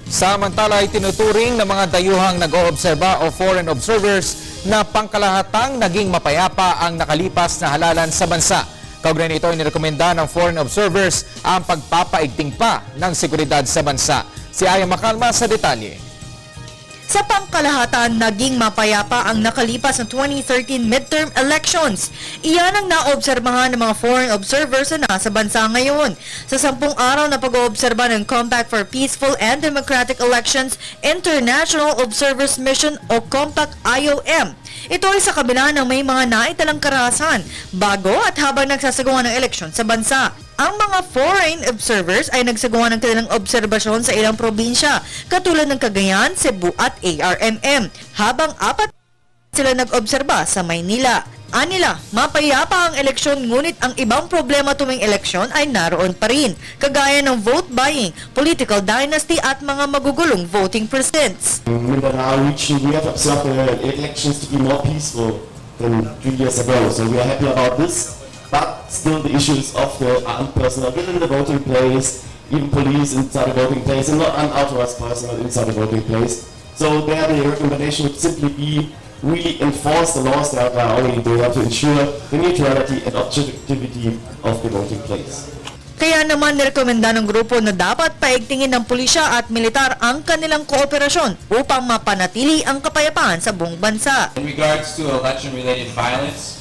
Samantala ay tinuturing ng mga dayuhang nag-oobserba o foreign observers na pangkalahatang naging mapayapa ang nakalipas na halalan sa bansa. Kaugnay nito ay nirekomenda ng foreign observers ang pagpapaigting pa ng seguridad sa bansa. Si Aya Macalma sa detalye. Sa pangkalahatan, naging mapayapa ang nakalipas na 2013 midterm elections. Iyan ang naobserbahan ng mga foreign observers na nasa bansa ngayon. Sa 10 araw na pag-oobserba ng Compact for Peaceful and Democratic Elections International Observers Mission o Compact IOM. Ito ay sa kabila ng may mga naitalang karahasan bago at habang nagsasagawa ng eleksyon sa bansa. Ang mga foreign observers ay nagsagawa ng kanilang obserbasyon sa ilang probinsya katulad ng Cagayan, Cebu at ARMM, habang 4 sila nag-obserba sa Maynila. Anila, mapayapa ang eleksyon ngunit ang ibang problema tuwing eleksyon ay naroon pa rin, kagaya ng vote buying, political dynasty at mga magugulong voting precincts. In Mindanao region, we have observed the elections to be more peaceful than 3 years ago, so we are happy about this. But still the issues of the armed personnel within the voting place, even police inside the voting place, and not unauthorized personnel inside the voting place. So there the recommendation would simply be really enforce the laws that are already there to ensure the neutrality and objectivity of the voting place. Kaya naman nirekomenda ng grupo na dapat paigtingin ng pulisya at militar ang kanilang kooperasyon upang mapanatili ang kapayapaan sa buong bansa. In regards to election-related violence,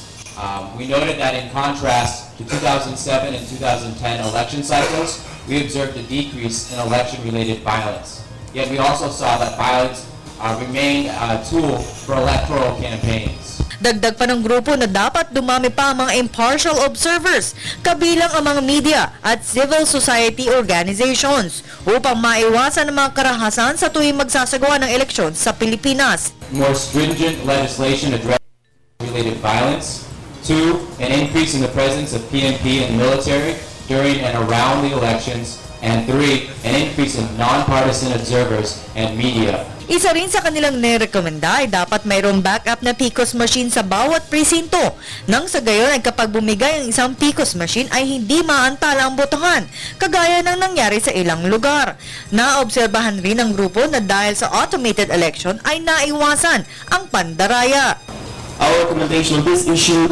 we noted that in contrast to 2007 and 2010 election cycles, we observed a decrease in election-related violence. Yet we also saw that violence remained a tool for electoral campaigns. Dagdag pa ng grupo na dapat dumami pa ang mga impartial observers, kabilang ang mga media at civil society organizations upang maiwasan ang mga karahasan sa tuwing magsasagawa ng eleksyon sa Pilipinas. More stringent legislation addressing related violence. 2, an increase in the presence of PNP and military during and around the elections. And 3, an increase in nonpartisan observers and media. Isa rin sa kanilang nirekomenda ay dapat mayroong backup na PCOS machine sa bawat presinto. Nang sa gayon ay kapag bumigay ang isang PCOS machine ay hindi maantala ang botohan, kagaya ng nangyari sa ilang lugar. Naobserbahan rin ng grupo na dahil sa automated election ay naiwasan ang pandaraya. Our recommendation on this issue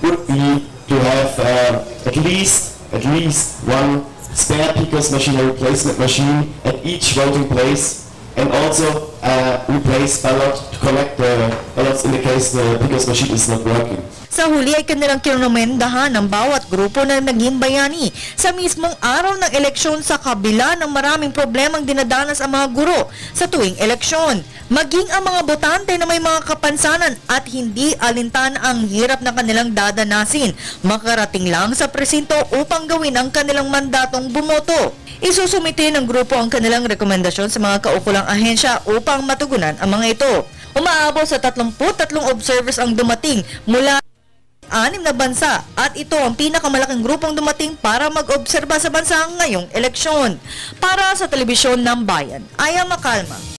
would be to have at least one spare PCOS machine or replacement machine at each voting place, and also replace ballot to collect the ballots in the case the PCOS machine is not working. Sa huli ay kanilang kinunomendahan ng bawat grupo na naging bayani sa mismong araw ng eleksyon sa kabila ng maraming problemang dinadanas ang mga guro sa tuwing eleksyon. Maging ang mga botante na may mga kapansanan at hindi alintana ang hirap na kanilang dadanasin, makarating lang sa presinto upang gawin ang kanilang mandatong bumoto. Isusumite ng grupo ang kanilang rekomendasyon sa mga kaukulang ahensya upang matugunan ang mga ito. Umaabot sa 33 observers ang dumating mula 6 na bansa at ito ang pinakamalaking grupong dumating para mag-obserba sa bansa ngayong eleksyon. Para sa Telebisyon ng Bayan, Aya Macalma.